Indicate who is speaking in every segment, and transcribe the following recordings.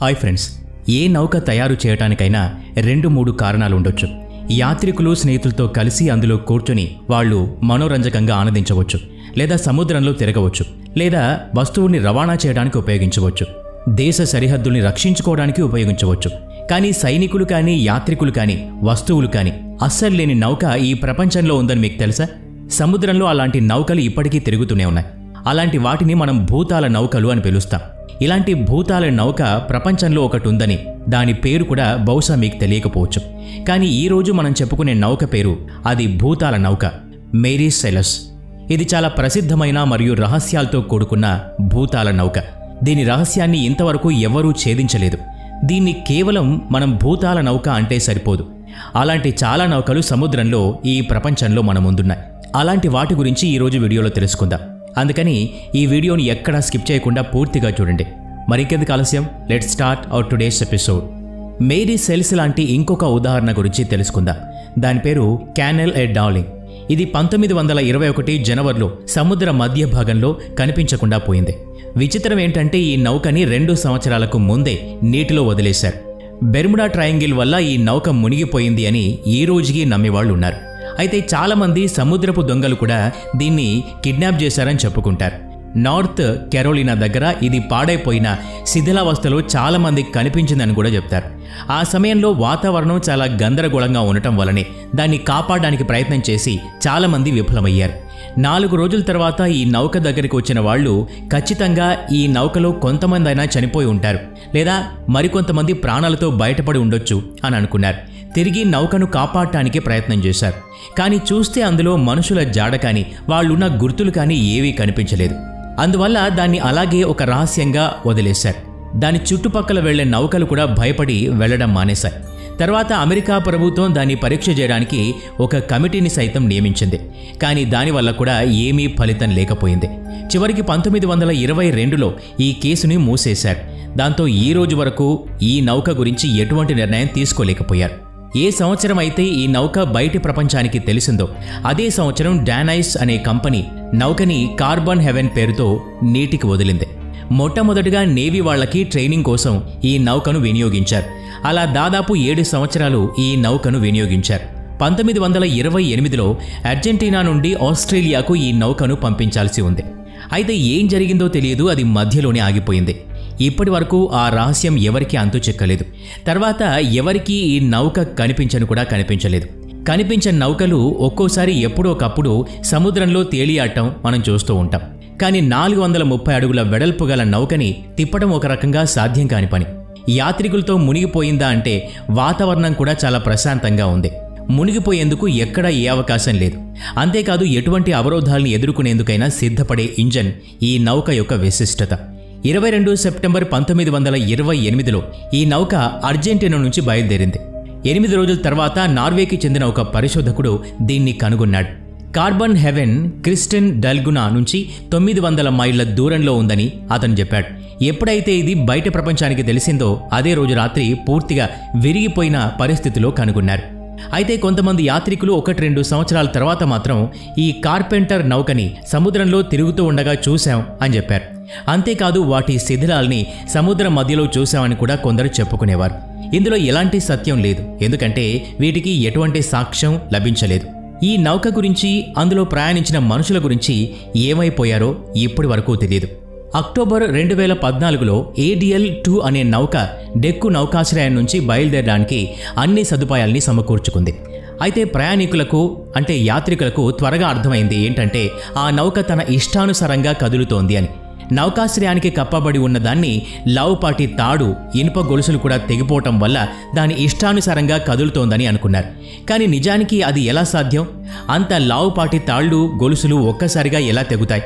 Speaker 1: Hi friends, ఏ నౌక తయారు చేయడానికైనా 2-3 కారణాలు ఉండొచ్చు. యాత్రికులు స్నేహితులతో కలిసి అందులో కూర్చొని వాళ్ళు మనోరంజకంగా ఆనందించవచ్చు, లేదా సముద్రంలో తిరగవచ్చు, లేదా వస్తువుని రవాణా చేయడానికి ఉపయోగించవచ్చు, దేశ సరిహద్దుల్ని రక్షించుకోవడానికి ఉపయోగించవచ్చు. కానీ సైనికులు కానీ, యాత్రికులు కానీ, వస్తువులు కానీ అస్సలు లేని నౌక ఈ ప్రపంచంలో ఉందని మీకు తెలుసా? సముద్రంలో అలాంటి నౌకలు ఇప్పటికీ తిరుగుతూనే ఉన్నాయి. అలాంటి వాటిని మనం భూతాల నౌకలు అని పిలుస్తాం. ఇలాంటి భూతాల నౌక ప్రపంచంలో ఒకటి ఉందని, దాని పేరు కూడా బహుశా మీకు తెలియకపోవచ్చు. కానీ ఈరోజు మనం చెప్పుకునే నౌక పేరు అది భూతాల నౌక, మేరీ సెలస్. ఇది చాలా ప్రసిద్ధమైన మరియు రహస్యాలతో కూడుకున్న భూతాల నౌక. దీని రహస్యాన్ని ఇంతవరకు ఎవరూ ఛేదించలేదు. దీన్ని కేవలం మనం భూతాల నౌక అంటే సరిపోదు. అలాంటి చాలా నౌకలు సముద్రంలో ఈ ప్రపంచంలో మన ముందున్నాయి. అలాంటి వాటి గురించి ఈరోజు వీడియోలో తెలుసుకుందాం. అందుకని ఈ వీడియోని ఎక్కడా స్కిప్ చేయకుండా పూర్తిగా చూడండి. మరికెందుకు ఆలస్యం, let's start our today's episode. మేరీ సెల్స్ లాంటి ఇంకొక ఉదాహరణ గురించి తెలుసుకుందాం. దాని పేరు క్యానెల్ ఎ డార్లింగ్. ఇది 1921 జనవరిలో సముద్ర మధ్య భాగంలో కనిపించకుండా పోయింది. విచిత్రం ఏంటంటే ఈ నౌకని 2 సంవత్సరాలకు ముందే నీటిలో వదిలేశారు. బెర్ముడా ట్రయాంగిల్ వల్ల ఈ నౌక మునిగిపోయింది అని ఈ రోజుకి నమ్మేవాళ్ళు ఉన్నారు. అయితే చాలామంది సముద్రపు దొంగలు కూడా దీన్ని కిడ్నాప్ చేశారని చెప్పుకుంటారు. నార్త్ కెరోలినా దగ్గర ఇది పాడైపోయిన శిథిలావస్థలో చాలామందికి కనిపించిందని కూడా చెప్తారు. ఆ సమయంలో వాతావరణం చాలా గందరగోళంగా ఉండటం వల్లనే దాన్ని కాపాడడానికి ప్రయత్నం చేసి చాలామంది విఫలమయ్యారు. 4 రోజుల తర్వాత ఈ నౌక దగ్గరికి వచ్చిన వాళ్ళు ఖచ్చితంగా ఈ నౌకలో కొంతమంది అయినా చనిపోయి ఉంటారు, లేదా మరికొంతమంది ప్రాణాలతో బయటపడి ఉండొచ్చు అని అనుకున్నారు. తిరిగి నౌకను కాపాడటానికి ప్రయత్నం చేశారు. కానీ చూస్తే అందులో మనుషుల జాడ కానీ, వాళ్ళున్న గుర్తులు కానీ ఏవీ కనిపించలేదు. అందువల్ల దాన్ని అలాగే ఒక రహస్యంగా వదిలేశారు. దాని చుట్టుపక్కల వెళ్లే నౌకలు కూడా భయపడి వెళ్లడం మానేశాయి. తర్వాత అమెరికా ప్రభుత్వం దాన్ని పరీక్ష చేయడానికి ఒక కమిటీని సైతం నియమించింది. కానీ దానివల్ల కూడా ఏమీ ఫలితం లేకపోయింది. చివరికి 1922లో ఈ కేసుని మూసేశారు. దాంతో ఈ రోజు వరకు ఈ నౌక గురించి ఎటువంటి నిర్ణయం తీసుకోలేకపోయారు. ఏ సంవత్సరం అయితే ఈ నౌక బయటి ప్రపంచానికి తెలిసిందో అదే సంవత్సరం డానైస్ అనే కంపెనీ నౌకని కార్బన్ హెవెన్ పేరుతో నీటికి వదిలింది. మొట్టమొదటిగా నేవీ వాళ్లకి ట్రైనింగ్ కోసం ఈ నౌకను వినియోగించారు. అలా దాదాపు 7 సంవత్సరాలు ఈ నౌకను వినియోగించారు. 1928లో అర్జెంటీనా నుండి ఆస్ట్రేలియాకు ఈ నౌకను పంపించాల్సి ఉంది. అయితే ఏం జరిగిందో తెలియదు, అది మధ్యలోనే ఆగిపోయింది. ఇప్పటి వరకు ఆ రహస్యం ఎవరికీ అంతు చిక్కలేదు. తర్వాత ఎవరికీ ఈ నౌక కనిపించలేదు. కనిపించని నౌకలు ఒక్కోసారి ఎప్పుడోకప్పుడు సముద్రంలో తేలియాటం మనం చూస్తూ ఉంటాం. కానీ 430 అడుగుల వెడల్పు గల నౌకని తిప్పడం ఒక రకంగా సాధ్యం కాని పని. యాత్రికులతో మునిగిపోయిందా అంటే వాతావరణం కూడా చాలా ప్రశాంతంగా ఉంది. మునిగిపోయేందుకు ఎక్కడా ఏ అవకాశం లేదు. అంతేకాదు ఎటువంటి అవరోధాలను ఎదుర్కొనేందుకైనా సిద్ధపడే ఇంజన్ ఈ నౌక యొక్క విశిష్టత. 22 సెప్టెంబర్ 1928లో ఈ నౌక అర్జెంటీనా నుంచి బయలుదేరింది. 8 రోజుల తర్వాత నార్వేకి చెందిన ఒక పరిశోధకుడు దీన్ని కనుగొన్నాడు. కార్బన్ హెవెన్ క్రిస్టిన్ డల్గునా నుంచి 900 మైళ్ళ దూరంలో ఉందని అతను చెప్పాడు. ఎప్పుడైతే ఇది బయట ప్రపంచానికి తెలిసిందో అదే రోజు రాత్రి పూర్తిగా విరిగిపోయిన పరిస్థితిలో కనుగొన్నారు. అయితే కొంతమంది యాత్రికులు 1-2 సంవత్సరాల తర్వాత మాత్రం ఈ కార్పెంటర్ నౌకని సముద్రంలో తిరుగుతూ ఉండగా చూశాం అని చెప్పారు. అంతేకాదు వాటి శిథిలాల్ని సముద్రం మధ్యలో చూశామని కూడా కొందరు చెప్పుకునేవారు. ఇందులో ఎలాంటి సత్యం లేదు, ఎందుకంటే వీటికి ఎటువంటి సాక్ష్యం లభించలేదు. ఈ నౌక గురించి, అందులో ప్రయాణించిన మనుషుల గురించి ఏమైపోయారో ఇప్పటి వరకు తెలియదు. అక్టోబర్ 2014లో ADL-2 అనే నౌక డెక్కు నౌకాశ్రయం నుంచి బయలుదేరడానికి అన్ని సదుపాయాల్ని సమకూర్చుకుంది. అయితే ప్రయాణికులకు అంటే యాత్రికులకు త్వరగా అర్థమైంది ఏంటంటే ఆ నౌక తన ఇష్టానుసారంగా కదులుతోంది అని. నౌకాశ్రయానికి కప్పబడి ఉన్న దాన్ని లావుపాటి తాడు, ఇనుప గొలుసులు కూడా తెగిపోవటం వల్ల దాని ఇష్టానుసారంగా కదులుతోందని అనుకున్నారు. కానీ నిజానికి అది ఎలా సాధ్యం? అంత లావుపాటి తాళ్లు, గొలుసులు ఒక్కసారిగా ఎలా తెగుతాయి?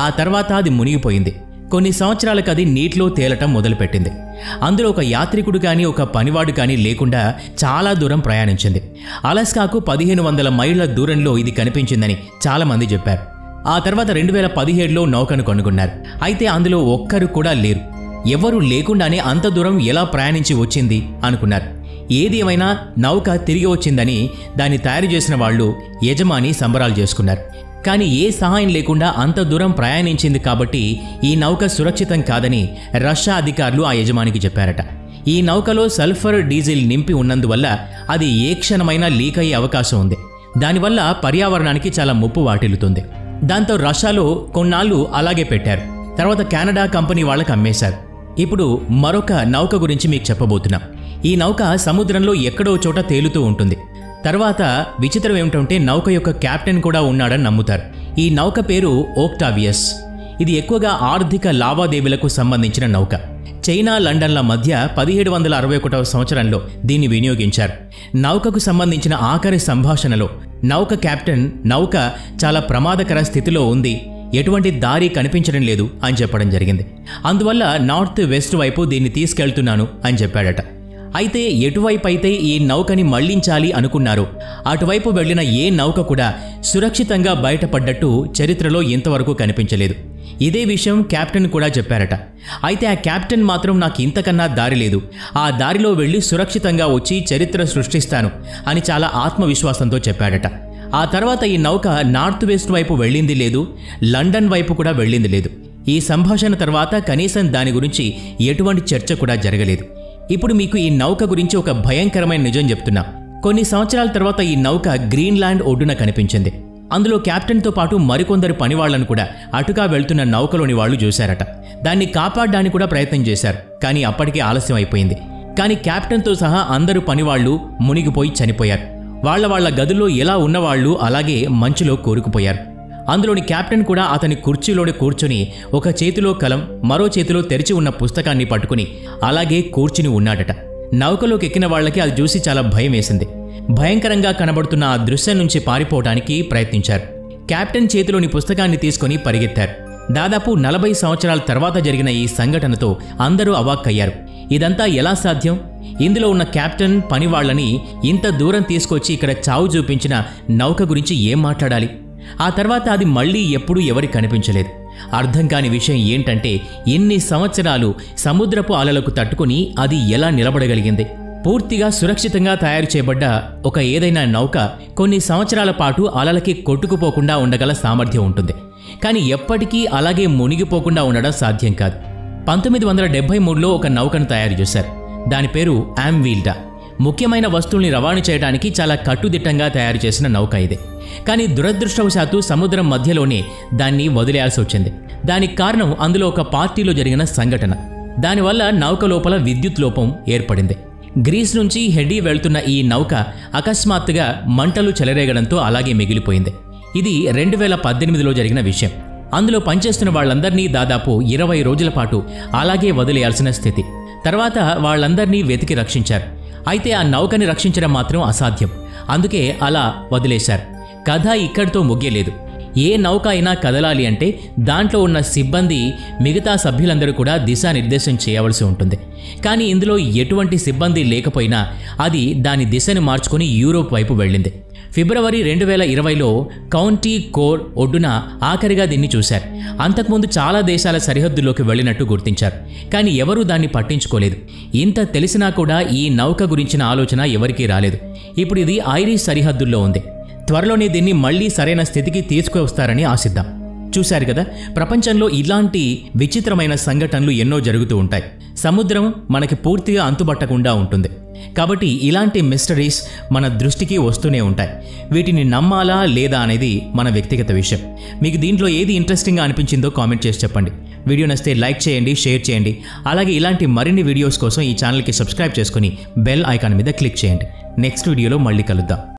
Speaker 1: ఆ తర్వాత అది మునిగిపోయింది. కొన్ని సంవత్సరాలకు అది నీటిలో తేలటం మొదలుపెట్టింది. అందులో ఒక యాత్రికుడు కానీ, ఒక పనివాడు కానీ లేకుండా చాలా దూరం ప్రయాణించింది. అలాస్కాకు 1500 మైళ్ళ దూరంలో ఇది కనిపించిందని చాలామంది చెప్పారు. ఆ తర్వాత 2017లో నౌకను కనుగొన్నారు. అయితే అందులో ఒక్కరు కూడా లేరు. ఎవరూ లేకుండానే అంత దూరం ఎలా ప్రయాణించి వచ్చింది అనుకున్నారు. ఏది ఏమైనా నౌక తిరిగి వచ్చిందని దాన్ని తయారు చేసిన వాళ్ళు యజమాని సంబరాలు చేసుకున్నారు. కానీ ఏ సహాయం లేకుండా అంత దూరం ప్రయాణించింది కాబట్టి ఈ నౌక సురక్షితం కాదని రష్యా అధికారులు ఆ యజమానికి చెప్పారట. ఈ నౌకలో సల్ఫర్ డీజిల్ నింపి ఉన్నందువల్ల అది ఏ క్షణమైనా లీక్ అయ్యే అవకాశం ఉంది. దానివల్ల పర్యావరణానికి చాలా ముప్పు వాటిల్లుతుంది. దాంతో రష్యాలో కొన్నాళ్ళు అలాగే పెట్టారు. తర్వాత కెనడా కంపెనీ వాళ్ళకి అమ్మేశారు. ఇప్పుడు మరొక నౌక గురించి మీకు చెప్పబోతున్నాం. ఈ నౌక సముద్రంలో ఎక్కడో చోట తేలుతూ ఉంటుంది. తర్వాత విచిత్రం ఏమిటంటే నౌక యొక్క కెప్టెన్ కూడా ఉన్నాడని నమ్ముతారు. ఈ నౌక పేరు ఓక్టావియస్. ఇది ఎక్కువగా ఆర్థిక లావాదేవీలకు సంబంధించిన నౌక. చైనా లండన్ల మధ్య 1761వ సంవత్సరంలో దీన్ని వినియోగించారు. నౌకకు సంబంధించిన ఆఖరి సంభాషణలో నౌక కెప్టెన్ నౌక చాలా ప్రమాదకర స్థితిలో ఉంది, ఎటువంటి దారి కనిపించడం లేదు అని చెప్పడం జరిగింది. అందువల్ల నార్త్ వెస్ట్ వైపు దీన్ని తీసుకెళ్తున్నాను అని చెప్పాడట. అయితే ఎటువైపు అయితే ఈ నౌకని మళ్లించాలి అనుకున్నారో అటువైపు వెళ్లిన ఏ నౌక కూడా సురక్షితంగా బయటపడ్డట్టు చరిత్రలో ఇంతవరకు కనిపించలేదు. ఇదే విషయం కెప్టెన్ కూడా చెప్పారట. అయితే ఆ కెప్టెన్ మాత్రం నాకు ఇంతకన్నా దారి లేదు, ఆ దారిలో వెళ్లి సురక్షితంగా వచ్చి చరిత్ర సృష్టిస్తాను అని చాలా ఆత్మవిశ్వాసంతో చెప్పాడట. ఆ తర్వాత ఈ నౌక నార్త్ వెస్ట్ వైపు వెళ్ళింది లేదు, లండన్ వైపు కూడా వెళ్ళింది లేదు. ఈ సంభాషణ తర్వాత కనీసం దాని గురించి ఎటువంటి చర్చ కూడా జరగలేదు. ఇప్పుడు మీకు ఈ నౌక గురించి ఒక భయంకరమైన నిజం చెప్తున్నా. కొన్ని సంవత్సరాల తర్వాత ఈ నౌక గ్రీన్లాండ్ ఒడ్డున కనిపించింది. అందులో కెప్టెన్తో పాటు మరికొందరు పనివాళ్లను కూడా అటుగా వెళ్తున్న నౌకలోని వాళ్లు చూశారట. దాన్ని కాపాడడానికి కూడా ప్రయత్నం చేశారు, కానీ అప్పటికే ఆలస్యం అయిపోయింది. కానీ కెప్టెన్తో సహా అందరూ పనివాళ్లు మునిగిపోయి చనిపోయారు. వాళ్ల గదుల్లో ఎలా ఉన్నవాళ్లు అలాగే మంచులో కూరుకుపోయారు. అందులోని కెప్టెన్ కూడా అతని కుర్చీలోనే కూర్చుని ఒక చేతిలో కలం మరో చేతిలో తెరిచి ఉన్న పుస్తకాన్ని పట్టుకుని అలాగే కూర్చుని ఉన్నాడట. నౌకలోకి ఎక్కిన వాళ్లకి అది చూసి చాలా భయం వేసింది. భయంకరంగా కనబడుతున్న ఆ దృశ్యం నుంచి పారిపోవడానికి ప్రయత్నించారు. కెప్టెన్ చేతిలోని పుస్తకాన్ని తీసుకుని పరిగెత్తారు. దాదాపు 40 సంవత్సరాల తర్వాత జరిగిన ఈ సంఘటనతో అందరూ అవాక్కయ్యారు. ఇదంతా ఎలా సాధ్యం? ఇందులో ఉన్న కెప్టెన్ పనివాళ్లని ఇంత దూరం తీసుకొచ్చి ఇక్కడ చావు చూపించిన నౌక గురించి ఏం మాట్లాడాలి? ఆ తర్వాత అది మళ్లీ ఎప్పుడూ ఎవరికి కనిపించలేదు. అర్థం కాని విషయం ఏంటంటే ఇన్ని సంవత్సరాలు సముద్రపు అలలకు తట్టుకుని అది ఎలా నిలబడగలిగింది? పూర్తిగా సురక్షితంగా తయారు చేయబడ్డ ఒక ఏదైనా నౌక కొన్ని సంవత్సరాల పాటు అలలకి కొట్టుకుపోకుండా ఉండగల సామర్థ్యం ఉంటుంది. కానీ ఎప్పటికీ అలాగే మునిగిపోకుండా ఉండడం సాధ్యం కాదు. 1973లో ఒక నౌకను తయారు చేశారు. దాని పేరు ఆమ్వీల్డా. ముఖ్యమైన వస్తువుల్ని రవాణా చేయడానికి చాలా కట్టుదిట్టంగా తయారు చేసిన నౌక ఇది. కానీ దురదృష్టవశాత్తు సముద్రం మధ్యలోనే దాన్ని వదిలేయాల్సి వచ్చింది. దానికి కారణం అందులో ఒక పార్టీలో జరిగిన సంఘటన. దానివల్ల నౌక లోపల విద్యుత్ లోపం ఏర్పడింది. గ్రీస్ నుంచి హెడీ వెళ్తున్న ఈ నౌక అకస్మాత్తుగా మంటలు చెలరేగడంతో అలాగే మిగిలిపోయింది. ఇది 2018లో జరిగిన విషయం. అందులో పనిచేస్తున్న వాళ్ళందరినీ దాదాపు 20 రోజుల పాటు అలాగే వదిలేయాల్సిన స్థితి. తర్వాత వాళ్ళందరినీ వెతికి రక్షించారు. అయితే ఆ నౌకని రక్షించడం మాత్రం అసాధ్యం. అందుకే అలా వదిలేశారు. కథ ఇక్కడితో ముగియలేదు. ఏ నౌక అయినా కదలాలి అంటే దాంట్లో ఉన్న సిబ్బంది మిగతా సభ్యులందరూ కూడా దిశానిర్దేశం చేయవలసి ఉంటుంది. కానీ ఇందులో ఎటువంటి సిబ్బంది లేకపోయినా అది దాని దిశను మార్చుకుని యూరోప్ వైపు వెళ్ళింది. ఫిబ్రవరి 2020లో కౌంటీ కోర్ ఒడ్డున ఆఖరిగా దీన్ని చూశారు. అంతకుముందు చాలా దేశాల సరిహద్దుల్లోకి వెళ్లినట్టు గుర్తించారు. కానీ ఎవరూ దాన్ని పట్టించుకోలేదు. ఇంత తెలిసినా కూడా ఈ నౌక గురించిన ఆలోచన ఎవరికీ రాలేదు. ఇప్పుడు ఇది ఐరిష్ సరిహద్దుల్లో ఉంది. త్వరలోనే దీన్ని మళ్లీ సరైన స్థితికి తీసుకువస్తారని ఆశిద్దాం. చూశారు కదా, ప్రపంచంలో ఇలాంటి విచిత్రమైన సంఘటనలు ఎన్నో జరుగుతూ ఉంటాయి. సముద్రం మనకి పూర్తిగా అంతుబట్టకుండా ఉంటుంది. కాబట్టి ఇలాంటి మిస్టరీస్ మన దృష్టికి వస్తూనే ఉంటాయి. వీటిని నమ్మాలా లేదా అనేది మన వ్యక్తిగత విషయం. మీకు దీంట్లో ఏది ఇంట్రెస్టింగ్గా అనిపించిందో కామెంట్ చేసి చెప్పండి. వీడియో నచ్చితే లైక్ చేయండి, షేర్ చేయండి. అలాగే ఇలాంటి మరిన్ని వీడియోస్ కోసం ఈ ఛానల్కి సబ్స్క్రైబ్ చేసుకుని బెల్ ఐకాన్ మీద క్లిక్ చేయండి. నెక్స్ట్ వీడియోలో మళ్ళీ కలుద్దాం.